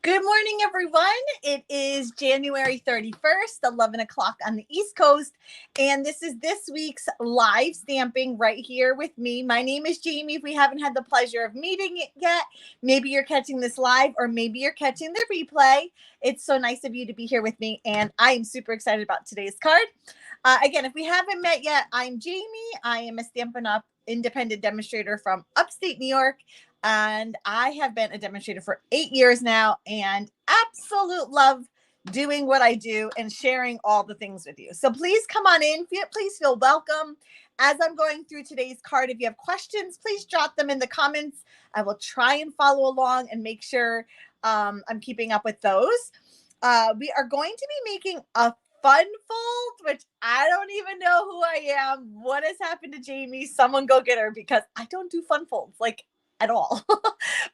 Good morning, everyone. It is January 31st, 11 o'clock on the East Coast, and this is this week's live stamping right here with me. My name is Jamie. If we haven't had the pleasure of meeting it yet, maybe you're catching this live or maybe you're catching the replay. It's so nice of you to be here with me, and I am super excited about today's card. Again, if we haven't met yet, I'm Jamie. I am a Stampin' Up! Independent demonstrator from upstate New York. And I have been a demonstrator for 8 years now and absolute love doing what I do and sharing all the things with you. So please come on in. Please feel welcome. As I'm going through today's card, if you have questions, please jot them in the comments. I will try and follow along and make sure I'm keeping up with those. We are going to be making a fun fold, which I don't even know who I am. What has happened to Jamie? Someone go get her because I don't do fun folds at all.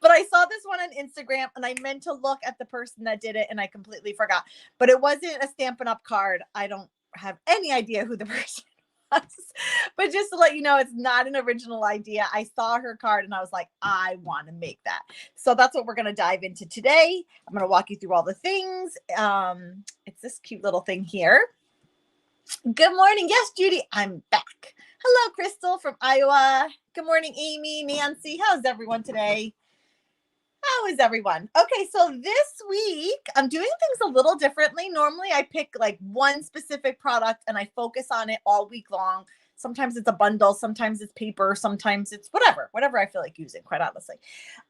But I saw this one on Instagram and I meant to look at the person that did it and I completely forgot. But it wasn't a Stampin' Up! Card. I don't have any idea who the person was. But just to let you know, it's not an original idea. I saw her card and I was like, I want to make that. So that's what we're going to dive into today. I'm going to walk you through all the things. It's this cute little thing here. Good morning. Yes, Judy, I'm back. Hello, Crystal from Iowa. Good morning, Amy, Nancy. How's everyone today? How is everyone? Okay, so this week I'm doing things a little differently. Normally I pick like one specific product and I focus on it all week long. Sometimes it's a bundle, sometimes it's paper, sometimes it's whatever I feel like using, quite honestly.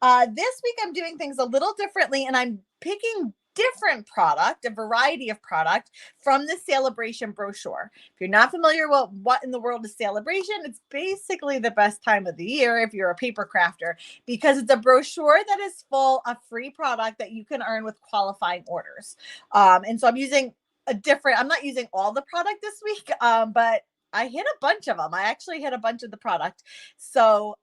This week I'm doing things a little differently and I'm picking different product, a variety of product from the Celebration brochure. If you're not familiar with what in the world is Celebration, it's basically the best time of the year if you're a paper crafter, because it's a brochure that is full of free product that you can earn with qualifying orders. And so I'm using I'm not using all the product this week, but I hit a bunch of them. I actually hit a bunch of the product. So,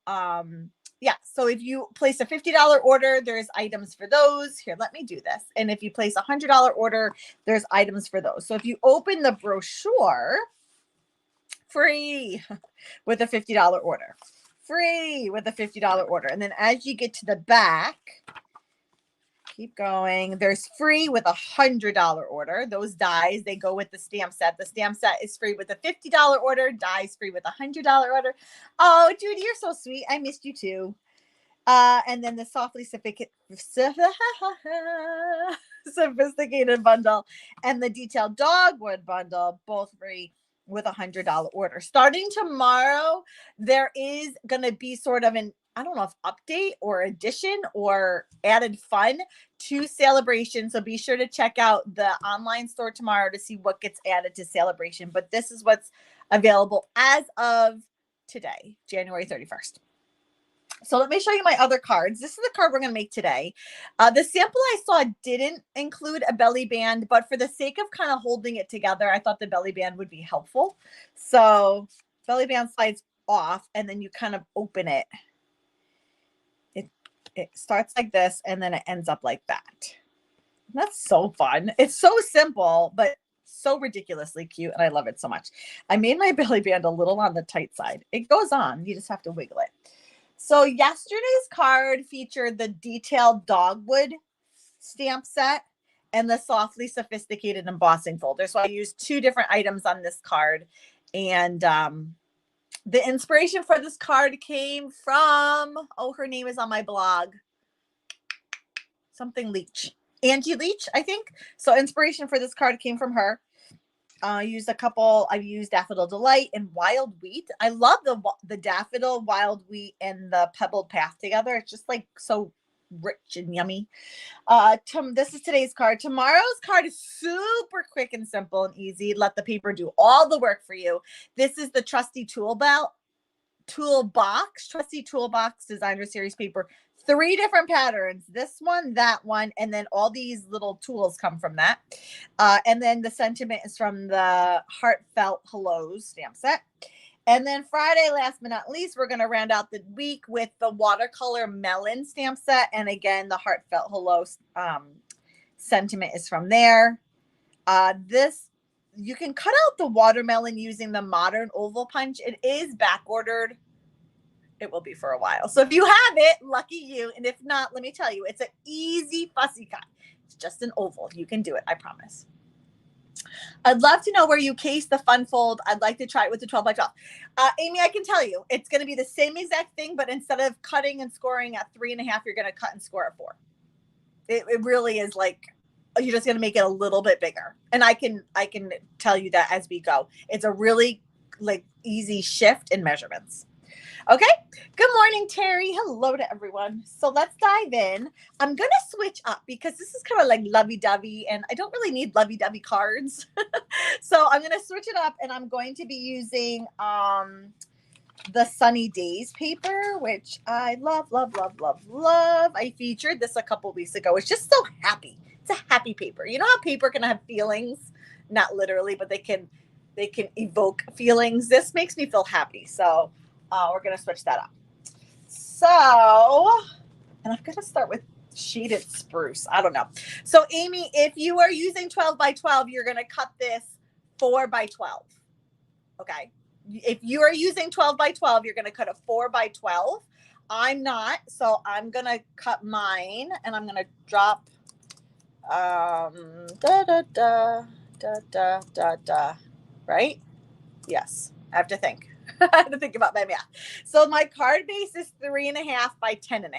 yeah, so if you place a $50 order, there's items for those. Here, let me do this. And if you place a $100 order, there's items for those. So if you open the brochure, free with a $50 order. Free with a $50 order. And then as you get to the back, keep going. There's free with a $100 order. Those dies, they go with the stamp set. The stamp set is free with a $50 order. Dies free with a $100 order. Oh, Judy, you're so sweet. I missed you too. And then the softly sophisticated bundle and the detailed dogwood bundle, both free with a $100 order. Starting tomorrow, there is going to be sort of an, I don't know if update or addition or added fun to Celebration. So be sure to check out the online store tomorrow to see what gets added to Celebration. But this is what's available as of today, January 31st. So let me show you my other cards. This is the card we're going to make today. The sample I saw didn't include a belly band, but for the sake of kind of holding it together, I thought the belly band would be helpful. So belly band slides off and then you kind of open it. It starts like this and then it ends up like that. That's so fun. It's so simple, but so ridiculously cute. And I love it so much. I made my belly band a little on the tight side. It goes on. You just have to wiggle it. So yesterday's card featured the detailed dogwood stamp set and the softly sophisticated embossing folder. So I used two different items on this card. And the inspiration for this card came from, her name is on my blog. Something Leach. Angie Leach, I think. So inspiration for this card came from her. I used Daffodil Delight and Wild Wheat. I love the Daffodil, Wild Wheat, and the Pebbled Path together. It's just like so rich and yummy. This is today's card. Tomorrow's card is super quick and simple and easy. Let the paper do all the work for you. This is the Trusty Toolbox Designer Series paper. 3 different patterns, this one, that one, and then all these little tools come from that. And then the sentiment is from the Heartfelt Hellos stamp set. And then Friday, last but not least, we're going to round out the week with the watercolor melon stamp set. And again, the Heartfelt Hellos sentiment is from there. You can cut out the watermelon using the modern oval punch. It is back ordered. It will be for a while. So if you have it, lucky you. And if not, let me tell you, it's an easy fussy cut. It's just an oval. You can do it, I promise. I'd love to know where you case the fun fold. I'd like to try it with the 12 by 12. Amy, I can tell you, it's going to be the same exact thing, but instead of cutting and scoring at 3.5, you're going to cut and score at 4. It really is like, you're just going to make it a little bit bigger. And I can tell you that as we go. It's a really like easy shift in measurements. Okay. Good morning, Terry. Hello to everyone. So let's dive in. I'm going to switch up because this is kind of like lovey-dovey and I don't really need lovey-dovey cards. So I'm going to switch it up and I'm going to be using the Sunny Days paper, which I love. I featured this a couple weeks ago. It's just so happy. It's a happy paper. You know how paper can have feelings? Not literally, but they can evoke feelings. This makes me feel happy. So we're going to switch that up. So, and I'm going to start with sheeted spruce. I don't know. So Amy, if you are using 12 by 12, you're going to cut this 4 by 12. Okay. If you are using 12 by 12, you're going to cut a 4 by 12. I'm not. So I'm going to cut mine and I'm going to drop, right? Yes. I have to think. I have to think about my math. So my card base is 3.5 by 10.5.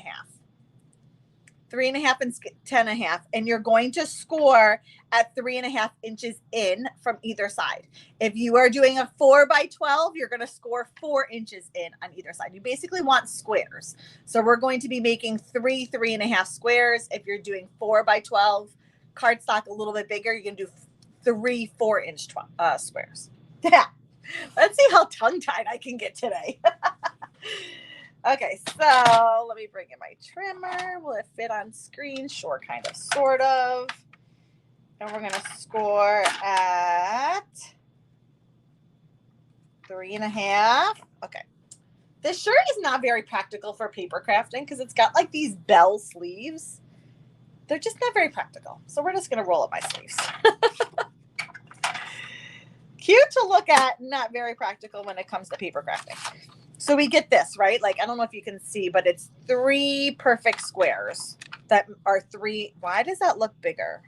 3.5 and 10.5. And you're going to score at 3.5 inches in from either side. If you are doing a 4 by 12, you're going to score 4 inches in on either side. You basically want squares. So we're going to be making 3.5 squares. If you're doing 4 by 12, cardstock a little bit bigger, you can do 3 4-inch squares. Yeah. Let's see how tongue-tied I can get today. Okay, so let me bring in my trimmer. Will it fit on screen? Sure, kind of, sort of. And we're going to score at 3.5. Okay. This shirt is not very practical for paper crafting because it's got like these bell sleeves. They're just not very practical. So we're just going to roll up my sleeves. Cute to look at, not very practical when it comes to paper crafting. So we get this, right? Like, I don't know if you can see, but it's 3 perfect squares that are 3. Why does that look bigger?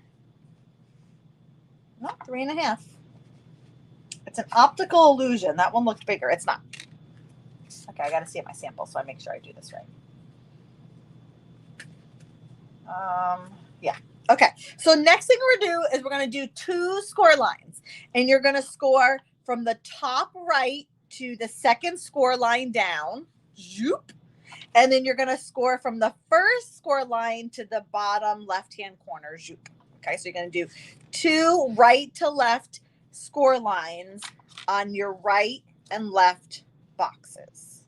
Not 3.5. It's an optical illusion. That one looked bigger. It's not. Okay, I got to see my sample so I make sure I do this right. Yeah. Okay, so next thing we're going to do is we're going to do 2 score lines. And you're going to score from the top right to the second score line down. Zoop. And then you're going to score from the first score line to the bottom left-hand corner. Zoop. Okay, so you're going to do 2 right to left score lines on your right and left boxes.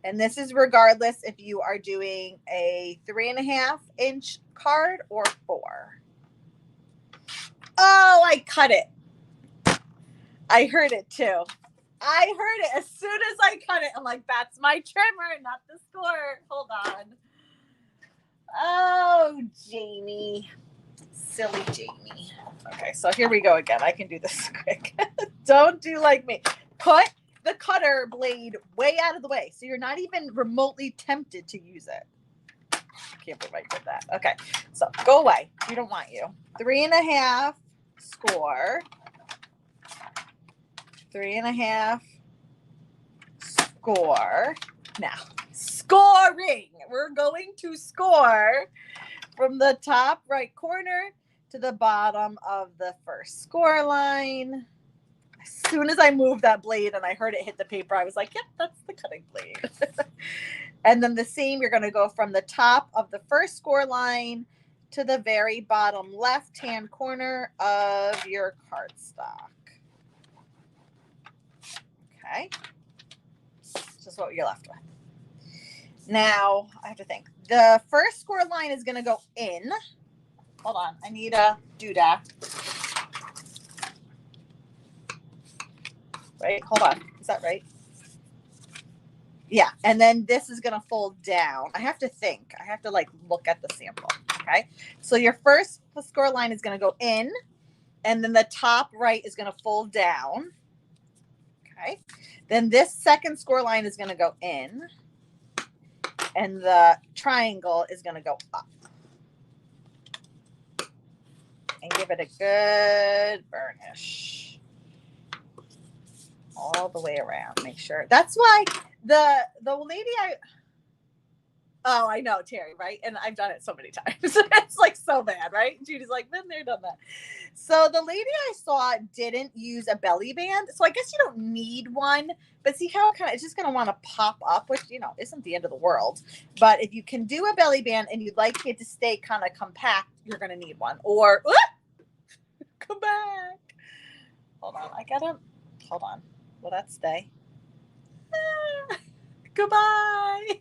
And this is regardless if you are doing a 3.5-inch card or 4. Oh, I cut it. I heard it too. I heard it as soon as I cut it. I'm like, that's my trimmer, not the score. Hold on. Oh, Jamie. Silly Jamie. Okay, so here we go again. I can do this quick. Don't do like me. Put the cutter blade way out of the way so you're not even remotely tempted to use it. I can't believe I did that. Okay, so go away. We don't want you. 3.5 score. 3.5 score. Now, scoring. We're going to score from the top right corner to the bottom of the first score line. As soon as I moved that blade and I heard it hit the paper, I was like, yep, that's the cutting blade. And then the same, you're going to go from the top of the first score line to the very bottom left-hand corner of your cardstock. Okay. Just what you're left with. Now, I have to think. The first score line is going to go in. Hold on. I need a doodah. Right? Hold on. Is that right? Yeah. And then this is going to fold down. I have to think. I have to like look at the sample. Okay. So your first score line is going to go in. And then the top right is going to fold down. Okay. Then this second score line is going to go in. and the triangle is going to go up. And give it a good burnish all the way around. Make sure. That's why the lady I know, Terry, right? And I've done it so many times. It's like so bad, right? Judy's like, been there, done that. So the lady I saw didn't use a belly band. So I guess you don't need one, but see how it's just going to want to pop up, which, isn't the end of the world. But if you can do a belly band and you'd like it to stay kind of compact, you're going to need one. Or, come back. Hold on. Will that stay? Goodbye.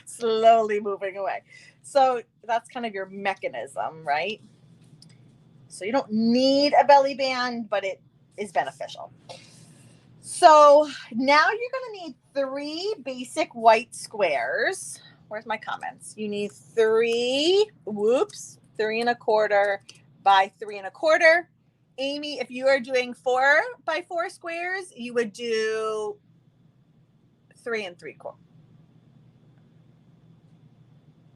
Slowly moving away. So that's kind of your mechanism, right? So you don't need a belly band, but it is beneficial. So now you're going to need 3 basic white squares. Where's my comments? You need 3 3¼ by 3¼ Amy, if you are doing 4 by 4 squares, you would do 3 3/4.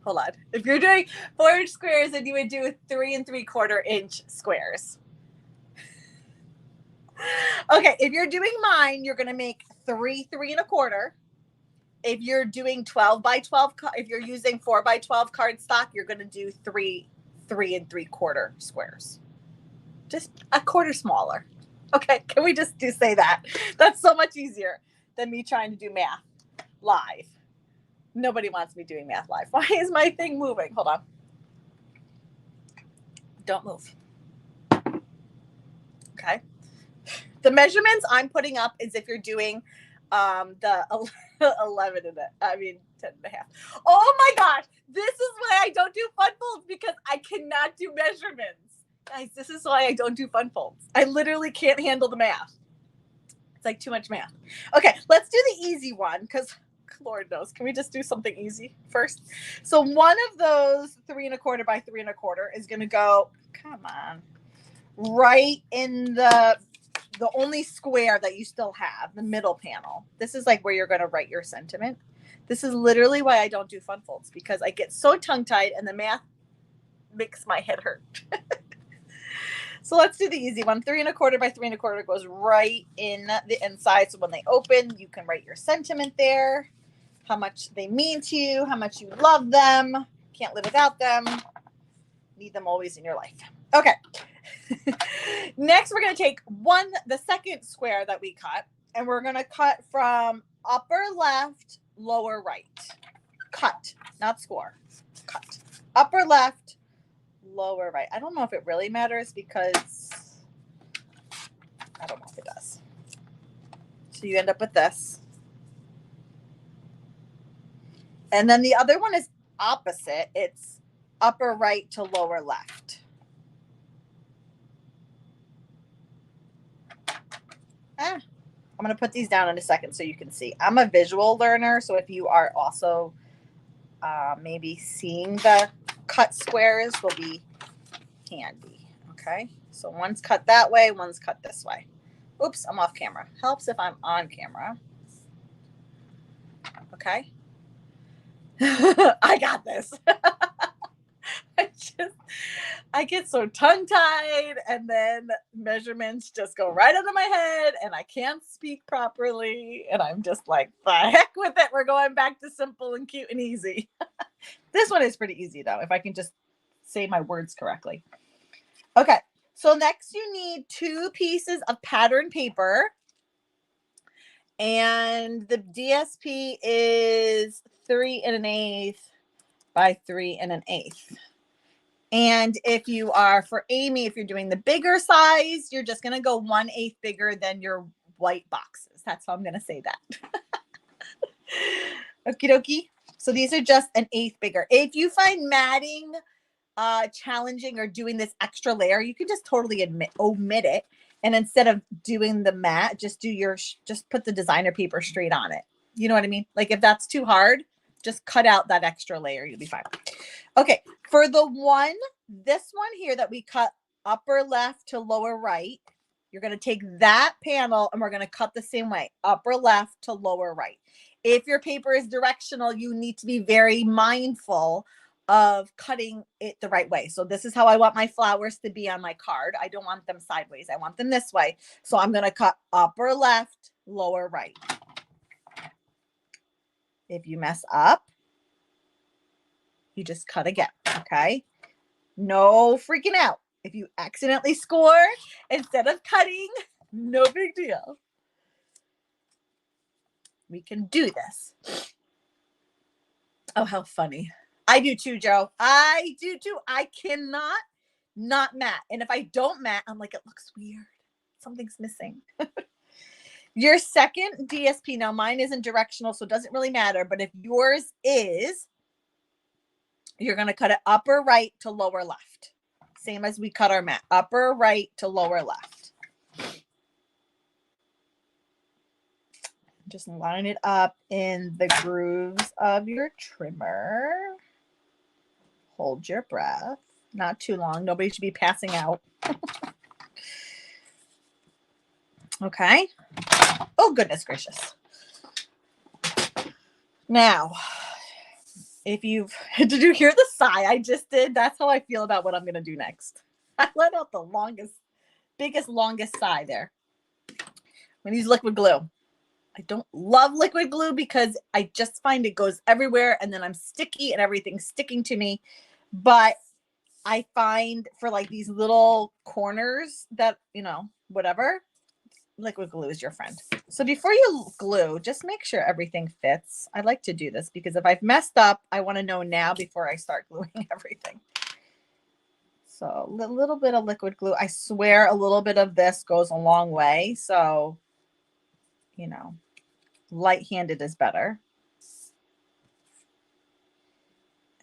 Hold on. If you're doing 4 squares, then you would do 3 3/4 inch squares. Okay, if you're doing mine, you're going to make 3 3¼ If you're doing 12 by 12, if you're using 4 by 12 cardstock, you're going to do 3 3¾ squares. Just a quarter smaller. Okay, can we just say that? That's so much easier than me trying to do math live. Nobody wants me doing math live. Why is my thing moving? Hold on. Don't move. Okay. The measurements I'm putting up is if you're doing the 11 and 10 and a half. Oh my gosh. This is why I don't do fun folds, because I cannot do measurements. Guys, this is why I don't do fun folds. I literally can't handle the math. It's like too much math. Okay, let's do the easy one, because Lord knows, can we just do something easy first? So one of those 3 1/4 by 3 1/4 is going to go, come on, right in the only square that you still have, the middle panel. This is like where you're going to write your sentiment. This is literally why I don't do fun folds, because I get so tongue-tied and the math makes my head hurt. So let's do the easy one. 3 1/4 by 3 1/4 goes right in the inside. So when they open, you can write your sentiment there, how much they mean to you, how much you love them, can't live without them, need them always in your life. Okay. Next, we're going to take the second square that we cut, and we're going to cut from upper left, lower right. Cut, not score. Cut. Upper left, lower right. I don't know if it really matters, because I don't know if it does. So you end up with this. And then the other one is opposite. It's upper right to lower left. I'm going to put these down in a second so you can see. I'm a visual learner, so if you are also maybe seeing the cut squares will be handy. Okay, so one's cut that way, one's cut this way. Oops, I'm off camera. Helps if I'm on camera. Okay. I got this. I get so tongue-tied, and then measurements just go right under my head, and I can't speak properly, and I'm just like, the heck with it. We're going back to simple and cute and easy. This one is pretty easy, though, if I can just say my words correctly. Okay, so next you need 2 pieces of pattern paper, and the DSP is 3 1/8 by 3 1/8. And if you are, for Amy, if you're doing the bigger size, you're just going to go 1/8 bigger than your white boxes. That's how I'm going to say that. Okie dokie. So these are just 1/8 bigger. If you find matting challenging or doing this extra layer, you can just totally omit it. And instead of doing the mat, just put the designer paper straight on it. You know what I mean? Like if that's too hard, just cut out that extra layer. You'll be fine. Okay. For this one here that we cut upper left to lower right, you're going to take that panel and we're going to cut the same way, upper left to lower right. If your paper is directional, you need to be very mindful of cutting it the right way. So this is how I want my flowers to be on my card. I don't want them sideways. I want them this way. So I'm going to cut upper left, lower right. If you mess up, you just cut again, okay? No freaking out. If you accidentally score instead of cutting, no big deal. We can do this. Oh, how funny. I do too, Joe. I do too. I cannot not mat. And if I don't mat, I'm like, it looks weird. Something's missing. Your second DSP, now mine isn't directional, so it doesn't really matter. But if yours is, you're going to cut it upper right to lower left. Same as we cut our mat. Upper right to lower left. Just line it up in the grooves of your trimmer. Hold your breath. Not too long. Nobody should be passing out. Okay. Oh, goodness gracious. Now, if you've, did you hear the sigh I just did? That's how I feel about what I'm going to do next. I let out the longest sigh there. I'm going to use liquid glue. I don't love liquid glue because I just find it goes everywhere and then I'm sticky and everything's sticking to me. But I find for like these little corners that, you know, whatever, liquid glue is your friend. So before you glue, just make sure everything fits. I like to do this because if I've messed up, I want to know now before I start gluing everything. So a little bit of liquid glue. I swear a little bit of this goes a long way. So, you know, light-handed is better.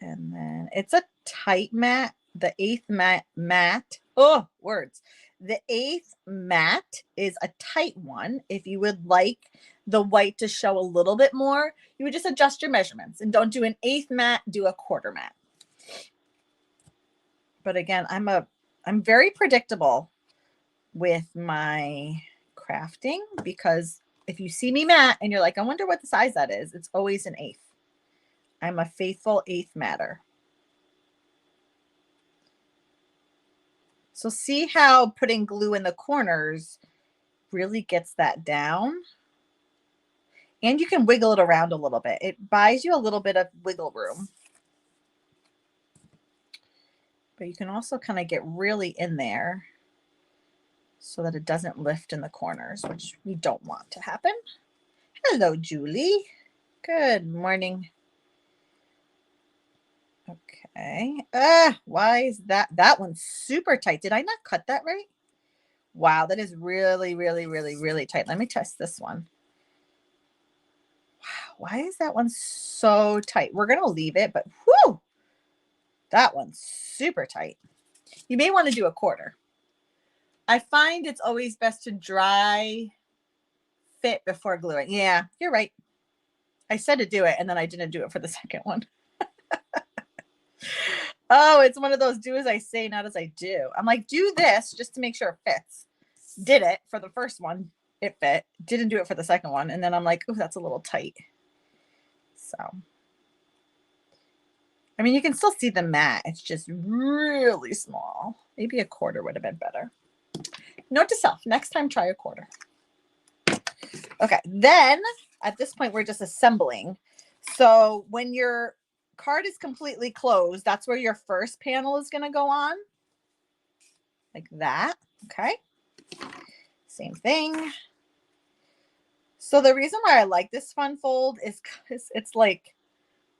And then it's a tight mat. The 8th mat. Oh, words. The 8th mat is a tight one. If you would like the white to show a little bit more, you would just adjust your measurements and don't do an 8th mat, do a 1/4 mat. But again, I'm very predictable with my crafting because if you see me mat and you're like, I wonder what the size that is, it's always an 1/8. I'm a faithful 8th matter. So see how putting glue in the corners really gets that down. And you can wiggle it around a little bit. It buys you a little bit of wiggle room. But you can also kind of get really in there so that it doesn't lift in the corners, which we don't want to happen. Hello, Julie. Good morning. Okay. Why is that one's super tight? Did I not cut that right? Wow, that is really, really, really, really tight. Let me test this one. Wow, why is that one so tight? We're gonna leave it, but whoo, that one's super tight. You may want to do a 1/4. I find it's always best to dry fit before gluing. Yeah, you're right. I said to do it, and then I didn't do it for the second one. Oh, it's one of those do as I say, not as I do. I'm like, do this just to make sure it fits. Did it for the first one. It fit. Didn't do it for the second one. And then I'm like, oh, that's a little tight. So, I mean, you can still see the mat. It's just really small. Maybe a 1/4 would have been better. Note to self, next time, try a 1/4. Okay, then at this point, we're just assembling. So when your card is completely closed, that's where your first panel is going to go on. Like that. Okay. Same thing. So the reason why I like this fun fold is because it's like,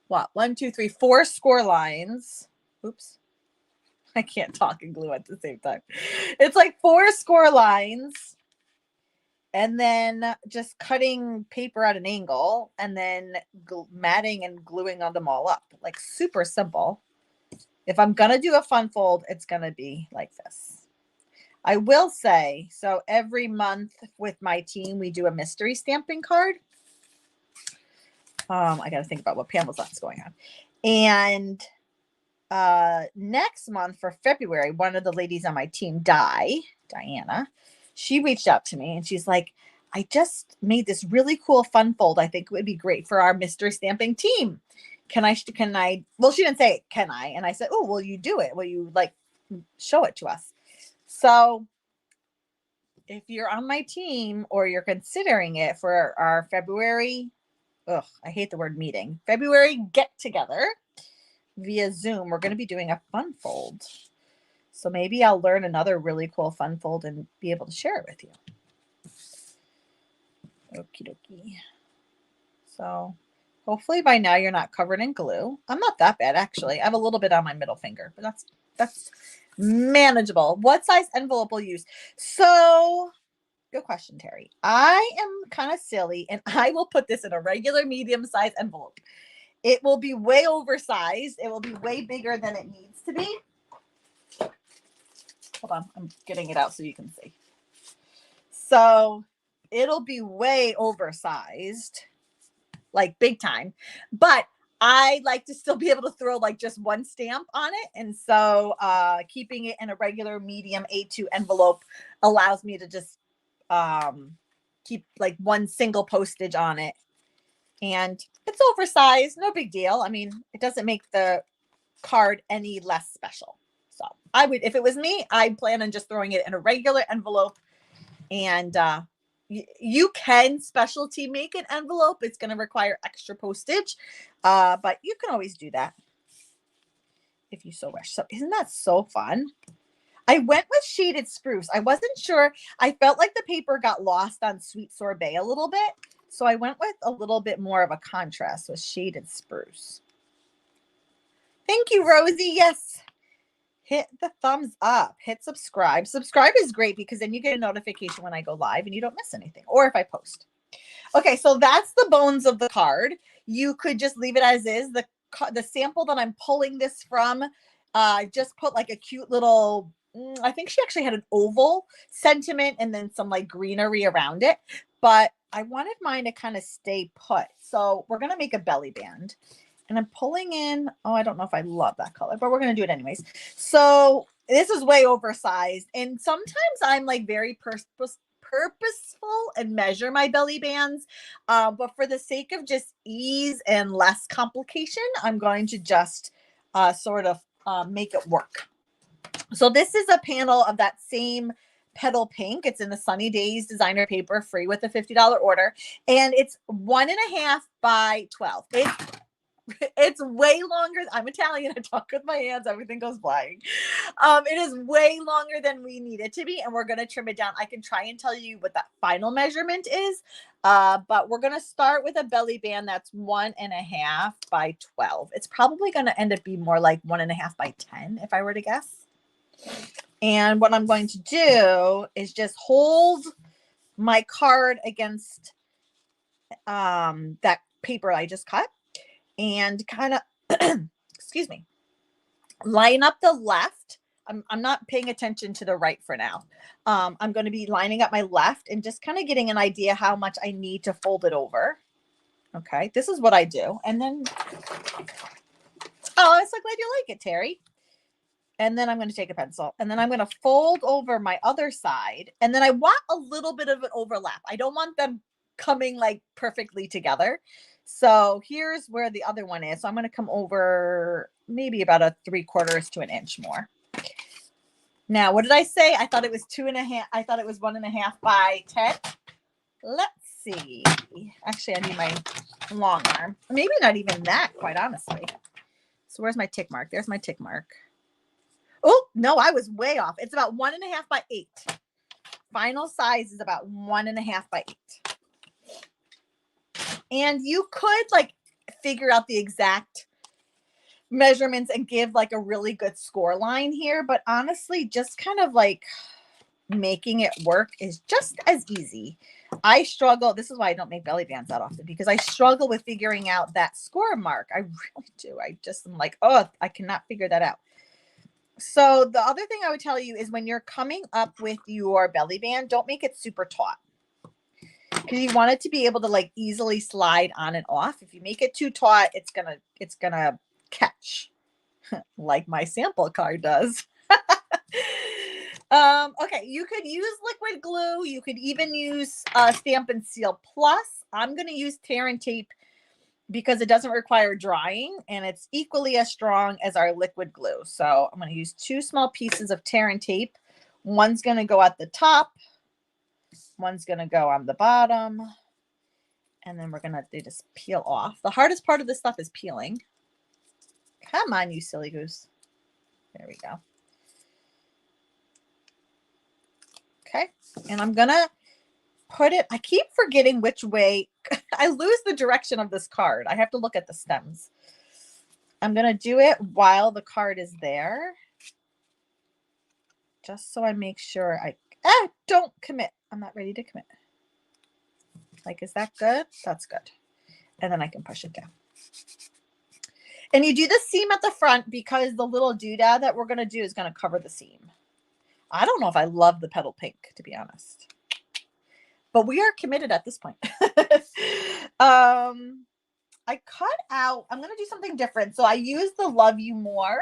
what, 1, 2, 3, 4 score lines. Oops. I can't talk and glue at the same time. It's like 4 score lines. And then just cutting paper at an angle and then matting and gluing on them all up. Like super simple. If I'm going to do a fun fold, it's going to be like this. I will say, so every month with my team, we do a mystery stamping card. I got to think about what panels that's going on. And next month for February, one of the ladies on my team, Diana, she reached out to me and she's like, I just made this really cool fun fold. I think it would be great for our mystery stamping team. Can I, well, she didn't say, can I? And I said, oh, will you do it? Will you like show it to us? So if you're on my team or you're considering it for our February, I hate the word meeting, February get together via Zoom, we're going to be doing a fun fold. So maybe I'll learn another really cool fun fold and be able to share it with you. Okie dokie. So hopefully by now you're not covered in glue. I'm not that bad, actually. I have a little bit on my middle finger, but that's manageable. What size envelope will you use? So good question, Terry. I am kind of silly, and I will put this in a regular medium size envelope. It will be way oversized. It will be way bigger than it needs to be. Hold on, I'm getting it out so you can see. So it'll be way oversized, like big time, but I like to still be able to throw like just one stamp on it. And so keeping it in a regular medium A2 envelope allows me to just keep like one single postage on it. And it's oversized, no big deal. I mean, it doesn't make the card any less special. So I would, if it was me, I'd plan on just throwing it in a regular envelope. And you can specialty make an envelope. It's going to require extra postage, but you can always do that if you so wish. So isn't that so fun? I went with shaded spruce. I wasn't sure. I felt like the paper got lost on sweet sorbet a little bit. So I went with a little bit more of a contrast with shaded spruce. Thank you, Rosie. Yes. Hit the thumbs up, hit subscribe. Subscribe is great because then you get a notification when I go live and you don't miss anything, or if I post. Okay, so that's the bones of the card. You could just leave it as is. The sample that I'm pulling this from, just put like a cute little, I think she actually had an oval sentiment and then some like greenery around it. But I wanted mine to kind of stay put. So we're going to make a belly band. And I'm pulling in, I don't know if I love that color, but we're going to do it anyways. So this is way oversized. And sometimes I'm like very purposeful and measure my belly bands. But for the sake of just ease and less complication, I'm going to just sort of make it work. So this is a panel of that same petal pink. It's in the Sunny Days designer paper, free with a $50 order. And it's 1.5 by 12. It's way longer. I'm Italian. I talk with my hands. Everything goes flying. It is way longer than we need it to be, and we're going to trim it down. I can try and tell you what that final measurement is, but we're going to start with a belly band that's 1.5 by 12. It's probably going to end up being more like 1.5 by 10, if I were to guess. And what I'm going to do is just hold my card against that paper I just cut. And kind of, excuse me, line up the left. I'm not paying attention to the right for now. I'm going to be lining up my left and just kind of getting an idea how much I need to fold it over. Okay, this is what I do. And then, I'm so glad you like it, Terry. And then I'm going to take a pencil and then I'm going to fold over my other side. And then I want a little bit of an overlap. I don't want them coming like perfectly together. So here's where the other one is. So I'm going to come over maybe about a 3/4 to an inch more. Now, what did I say? I thought it was 2.5. I thought it was 1.5 by 10. Let's see. Actually, I need my long arm. Maybe not even that, quite honestly. So where's my tick mark? There's my tick mark. Oh, no, I was way off. It's about 1.5 by 8. Final size is about 1.5 by 8. And you could like figure out the exact measurements and give like a really good score line here. But honestly, just kind of like making it work is just as easy. I struggle. This is why I don't make belly bands that often, because I struggle with figuring out that score mark. I really do. I just am like, oh, I cannot figure that out. So the other thing I would tell you is when you're coming up with your belly band, don't make it super taut. Because you want it to be able to like easily slide on and off. If you make it too taut, it's gonna catch like my sample card does. Okay, you could use liquid glue. You could even use Stampin' Seal Plus. I'm going to use tear and tape because it doesn't require drying and it's equally as strong as our liquid glue. So I'm going to use 2 small pieces of tear and tape. One's going to go at the top. One's going to go on the bottom. And then they just peel off. The hardest part of this stuff is peeling. Come on, you silly goose. There we go. Okay. And I'm going to put it, I keep forgetting which way. I lose the direction of this card. I have to look at the stems. I'm going to do it while the card is there. Just so I make sure don't commit. I'm not ready to commit. Like, is that good? That's good. And then I can push it down. And you do the seam at the front because the little doodad that we're going to do is going to cover the seam. I don't know if I love the petal pink, to be honest. But we are committed at this point. I cut out, I'm going to do something different. So I use the Love You More.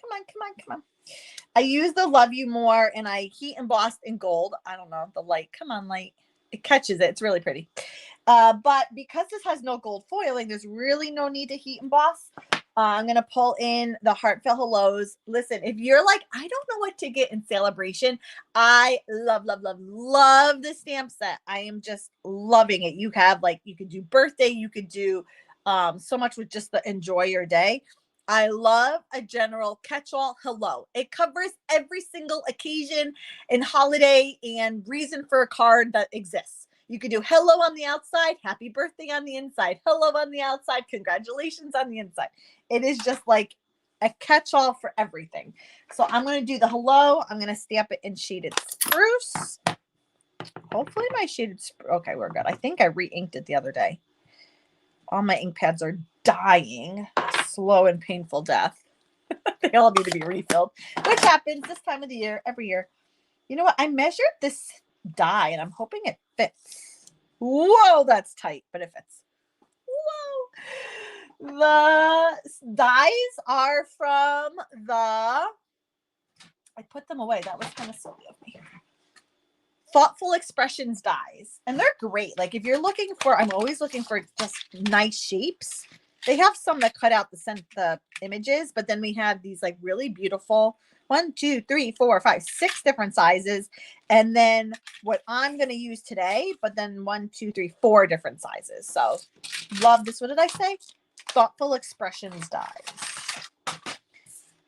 Come on, come on, come on. I use the Love You More and I heat embossed in gold. I don't know, the light. Come on, light. It catches it. It's really pretty. But because this has no gold foiling, there's really no need to heat emboss. I'm going to pull in the Heartfelt Hellos. Listen, if you're like, I don't know what to get in Celebration, I love, love, love, love the stamp set. I am just loving it. You have you could do birthday. You could do so much with just the enjoy your day. I love a general catch-all hello. It covers every single occasion and holiday and reason for a card that exists. You could do hello on the outside, happy birthday on the inside, hello on the outside, congratulations on the inside. It is just like a catch-all for everything. So I'm going to do the hello. I'm going to stamp it in Shaded Spruce. Hopefully my Shaded Spruce. Okay, we're good. I think I re-inked it the other day. All my ink pads are dying. Slow and painful death. They all need to be refilled, which happens this time of the year, every year. You know what? I measured this die and I'm hoping it fits. Whoa, that's tight, but it fits. Whoa. The dies are from I put them away. That was kind of silly of me. Thoughtful Expressions dies. And they're great. Like if you're looking for, I'm always looking for just nice shapes. They have some that cut out the images, but then we have these like really beautiful 1, 2, 3, 4, 5, 6 different sizes. And then what I'm going to use today, but then 1, 2, 3, 4 different sizes. So love this. What did I say? Thoughtful Expressions dies.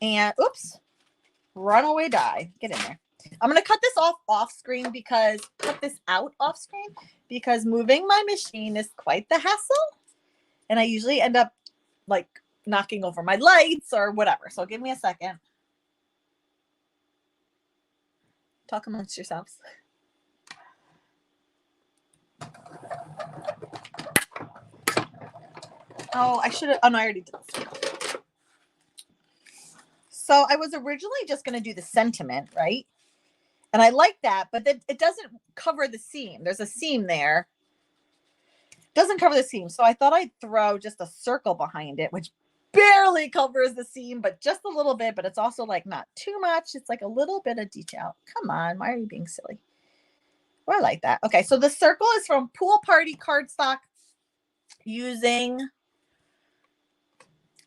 And oops, runaway die. Get in there. I'm going to cut this off screen because moving my machine is quite the hassle. And I usually end up like knocking over my lights or whatever. So give me a second. Talk amongst yourselves. Oh, I should have. Oh, no, I already did this. So I was originally just going to do the sentiment, right? And I like that, but then it doesn't cover the seam. There's a seam there. Doesn't cover the seam. So I thought I'd throw just a circle behind it, which barely covers the seam, but just a little bit, but it's also like not too much. It's like a little bit of detail. Come on. Why are you being silly? Oh, I like that. Okay. So the circle is from Pool Party cardstock using,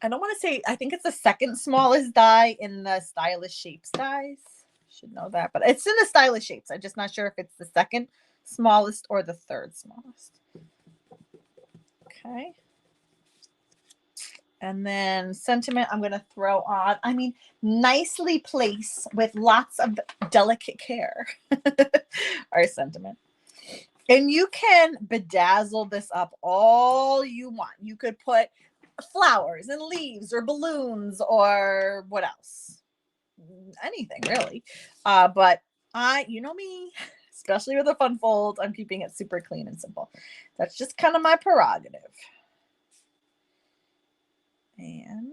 I don't want to say, I think it's the second smallest die in the Stylish Shapes dies. Should know that, but it's in the Stylish Shapes. I'm just not sure if it's the second smallest or the third smallest. Okay. And then sentiment, I'm going to throw on, nicely placed with lots of delicate care. Our sentiment. And you can bedazzle this up all you want. You could put flowers and leaves or balloons or what else? Anything really. But you know me, especially with the fun folds, I'm keeping it super clean and simple. That's just kind of my prerogative. And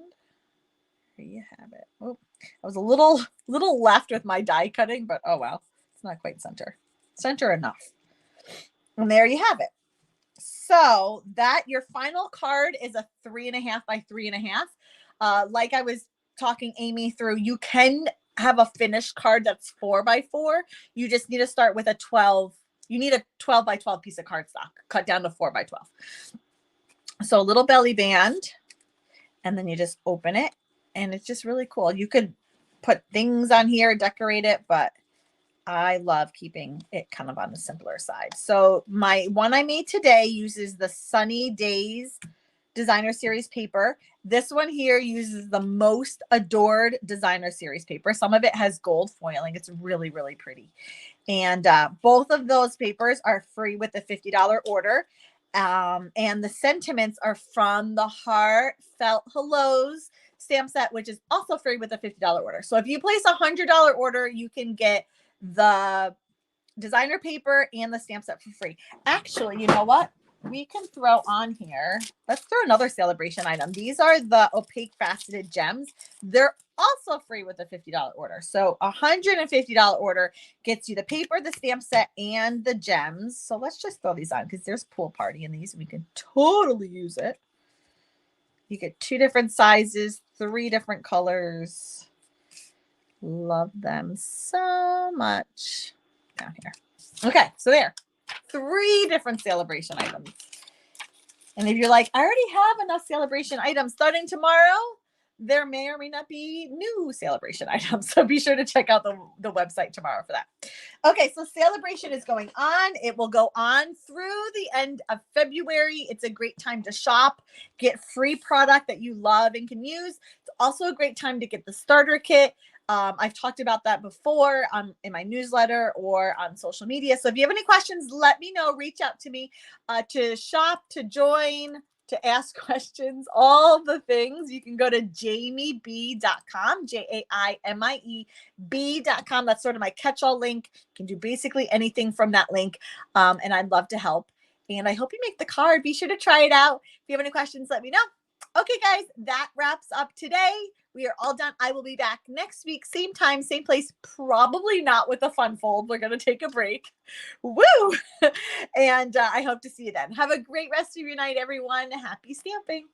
here you have it. Oh, I was a little left with my die cutting, but oh well, it's not quite center enough. And there you have it. So that your final card is a 3.5 by 3.5. Like I was talking Amy through, you can have a finished card that's 4x4, you just need to start with a 12. You need a 12x12 piece of cardstock cut down to 4x12. So a little belly band, and then you just open it, and it's just really cool. You could put things on here, decorate it, but I love keeping it kind of on the simpler side. So my one I made today uses the Sunny Days Designer Series paper. This one here uses the Most Adored Designer Series paper. Some of it has gold foiling. It's really, really pretty. And both of those papers are free with a $50 order. And the sentiments are from the Heartfelt Hellos stamp set, which is also free with a $50 order. So if you place a $100 order, you can get the designer paper and the stamp set for free. Actually, you know what? We can throw on here. Let's throw another celebration item. These are the opaque faceted gems. They're also free with a $50 order. So a $150 order gets you the paper, the stamp set, and the gems. So let's just throw these on because there's pool party in these. We can totally use it. You get 2 different sizes, 3 different colors. Love them so much. Down here. Okay, so there. 3 different celebration items. And if you're like, I already have enough celebration items, starting tomorrow, there may or may not be new celebration items. So be sure to check out the website tomorrow for that. Okay, so celebration is going on. It will go on through the end of February. It's a great time to shop, get free product that you love and can use. It's also a great time to get the starter kit. I've talked about that before in my newsletter or on social media. So if you have any questions, let me know. Reach out to me to shop, to join, to ask questions, all the things. You can go to jamieb.com, JAIMIEB.com. That's sort of my catch-all link. You can do basically anything from that link, and I'd love to help. And I hope you make the card. Be sure to try it out. If you have any questions, let me know. Okay, guys, that wraps up today. We are all done. I will be back next week, same time, same place, probably not with a fun fold. We're going to take a break. Woo! And I hope to see you then. Have a great rest of your night, everyone. Happy stamping.